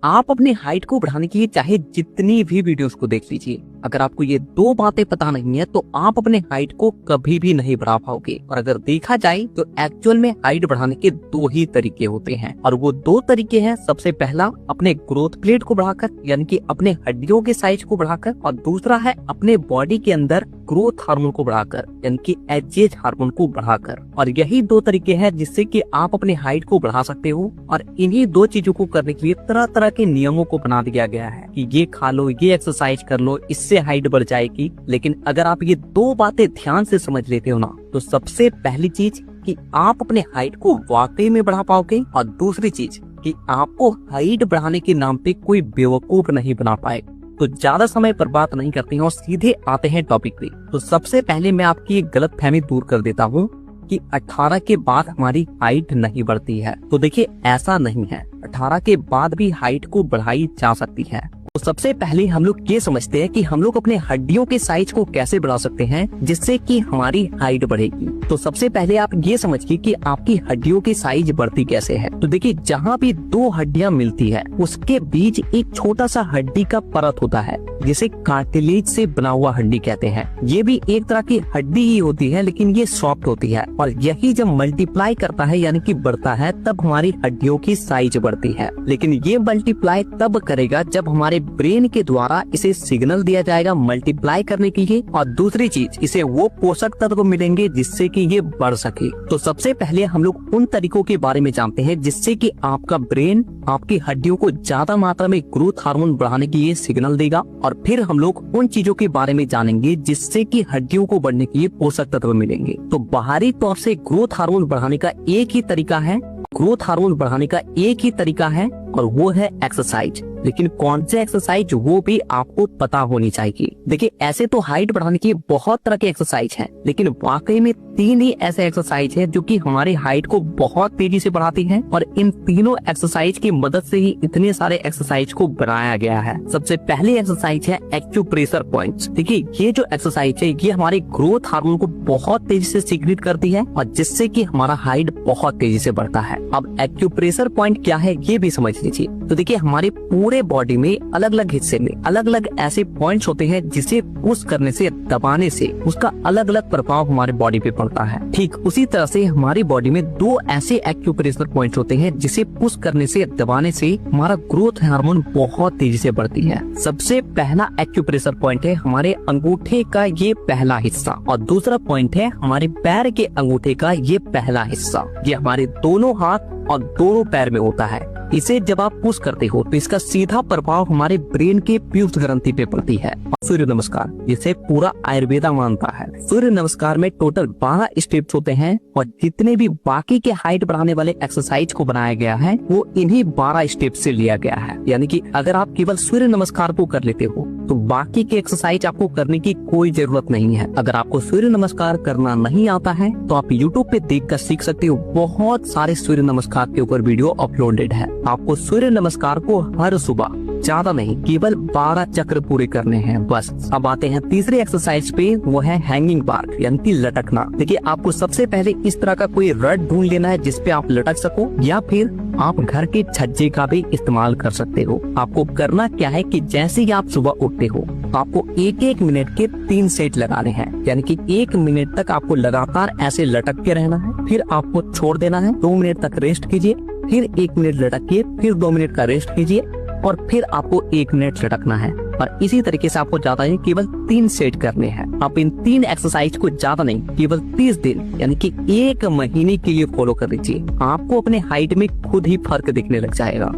आप अपने हाइट को बढ़ाने के लिए चाहे जितनी भी वीडियोस को देख लीजिए, अगर आपको ये दो बातें पता नहीं है तो आप अपने हाइट को कभी भी नहीं बढ़ा पाओगे। और अगर देखा जाए तो एक्चुअल में हाइट बढ़ाने के दो ही तरीके होते हैं, और वो दो तरीके हैं, सबसे पहला अपने ग्रोथ प्लेट को बढ़ाकर यानी कि अपने हड्डियों के साइज को बढ़ाकर, और दूसरा है अपने बॉडी के अंदर ग्रोथ हार्मोन को बढ़ाकर यानी कि एचजीएच हार्मोन को बढ़ाकर। और यही दो तरीके हैं जिससे कि आप अपने हाइट को बढ़ा सकते हो। और इन्हीं दो चीजों को करने के लिए तरह तरह के नियमों को बना दिया गया है कि ये खा लो, ये एक्सरसाइज कर लो, इससे हाइट बढ़ जाएगी। लेकिन अगर आप ये दो बातें ध्यान से समझ लेते हो ना, तो सबसे पहली चीज कि आप अपने हाइट को वाकई में बढ़ा पाओगे, और दूसरी चीज कि आपको हाइट बढ़ाने के नाम पे कोई बेवकूफ नहीं बना पाएगा। तो ज्यादा समय पर बात नहीं करते हैं और सीधे आते हैं टॉपिक पे। तो सबसे पहले मैं आपकी एक गलतफहमी दूर कर देता हूँ कि 18 के बाद हमारी हाइट नहीं बढ़ती है। तो देखिए, ऐसा नहीं है, 18 के बाद भी हाइट को बढ़ाई जा सकती है। तो सबसे पहले हम लोग ये समझते हैं कि हम लोग अपने हड्डियों के साइज को कैसे बढ़ा सकते हैं जिससे कि हमारी हाइट बढ़ेगी। तो सबसे पहले आप ये समझिए कि आपकी हड्डियों की साइज बढ़ती कैसे है। तो देखिए, जहाँ भी दो हड्डियां मिलती है उसके बीच एक छोटा सा हड्डी का परत होता है जिसे कार्टिलेज से बना हुआ हड्डी कहते हैं। ये भी एक तरह की हड्डी ही होती है, लेकिन ये सॉफ्ट होती है, और यही जब मल्टीप्लाई करता है यानी कि बढ़ता है तब हमारी हड्डियों की साइज बढ़ती है। लेकिन ये मल्टीप्लाई तब करेगा जब हमारे ब्रेन के द्वारा इसे सिग्नल दिया जाएगा मल्टीप्लाई करने के लिए, और दूसरी चीज इसे वो पोषक तत्व मिलेंगे जिससे कि ये बढ़ सके। तो सबसे पहले हम लोग उन तरीकों के बारे में जानते हैं जिससे कि आपका ब्रेन आपकी हड्डियों को ज्यादा मात्रा में ग्रोथ हार्मोन बढ़ाने के लिए सिग्नल देगा, और फिर हम लोग उन चीजों के बारे में जानेंगे जिससे कि हड्डियों को बढ़ने के लिए पोषक तत्व मिलेंगे। तो बाहरी तौर से ग्रोथ हार्मोन बढ़ाने का एक ही तरीका है, और वो है एक्सरसाइज। लेकिन कौन से एक्सरसाइज, वो भी आपको पता होनी चाहिए। देखिए, ऐसे तो हाइट बढ़ाने की बहुत तरह के एक्सरसाइज हैं, लेकिन वाकई में 3 ही ऐसे एक्सरसाइज हैं जो कि हमारी हाइट को बहुत तेजी से बढ़ाती हैं, और इन तीनों एक्सरसाइज की मदद से ही इतने सारे एक्सरसाइज को बनाया गया है। सबसे पहले एक्सरसाइज है एक्यूप्रेशर पॉइंट्स। देखिए, ये जो एक्सरसाइज है ये हमारे ग्रोथ हार्मोन को बहुत तेजी से सीक्रेट करती है, और जिससे कि हमारा हाइट बहुत तेजी से बढ़ता है। अब एक्यूप्रेशर पॉइंट क्या है ये भी समझ लीजिए। तो देखिए, हमारे पूरे बॉडी में अलग अलग हिस्से में अलग अलग ऐसे पॉइंट्स होते हैं जिसे पुश करने से, दबाने से उसका अलग अलग प्रभाव हमारे बॉडी पे पड़ता है। ठीक उसी तरह से हमारी बॉडी में 2 ऐसे एक्यूप्रेशर पॉइंट्स होते हैं जिसे पुश करने से, दबाने से हमारा ग्रोथ हार्मोन बहुत तेजी से बढ़ती है। सबसे पहला एक्यूप्रेशर पॉइंट है हमारे अंगूठे का ये पहला हिस्सा, और दूसरा पॉइंट है हमारे पैर के अंगूठे का ये पहला हिस्सा। ये हमारे दोनों हाथ और दोनों पैर में होता है। इसे जब आप पुश करते हो तो इसका सीधा प्रभाव हमारे ब्रेन के पीयूष ग्रंथि पे पड़ती है। सूर्य नमस्कार, जिसे पूरा आयुर्वेदा मानता है। सूर्य नमस्कार में टोटल 12 स्टेप्स होते हैं, और जितने भी बाकी के हाइट बढ़ाने वाले एक्सरसाइज को बनाया गया है वो इन्हीं 12 स्टेप से लिया गया है। यानी कि अगर आप केवल सूर्य नमस्कार को कर लेते हो तो बाकी के एक्सरसाइज आपको करने की कोई जरूरत नहीं है। अगर आपको सूर्य नमस्कार करना नहीं आता है तो आप YouTube पे देख कर सीख सकते हो। बहुत सारे सूर्य नमस्कार के ऊपर वीडियो अपलोडेड है। आपको सूर्य नमस्कार को हर सुबह, ज्यादा नहीं, केवल 12 चक्र पूरे करने हैं बस। अब आते हैं तीसरे एक्सरसाइज पे, वो है हैंगिंग बार यानी कि लटकना। देखिए, आपको सबसे पहले इस तरह का कोई रड ढूंढ लेना है जिसपे आप लटक सको, या फिर आप घर के छज्जे का भी इस्तेमाल कर सकते हो। आपको करना क्या है कि जैसे ही आप सुबह उठते हो आपको 1-1 मिनट के 3 सेट लगाने हैं, यानी कि 1 मिनट तक आपको लगातार ऐसे लटक के रहना है, फिर आपको छोड़ देना है, 2 मिनट तक रेस्ट कीजिए, फिर 1 मिनट लटकिए, फिर 2 मिनट का रेस्ट कीजिए, और फिर आपको 1 मिनट लटकना है। और इसी तरीके से आपको ज्यादा नहीं, केवल 3 सेट करने हैं। आप इन 3 एक्सरसाइज को ज्यादा नहीं, केवल 30 दिन यानी कि 1 महीने के लिए फॉलो कर लीजिए। आपको अपने हाइट में खुद ही फर्क दिखने लग जाएगा।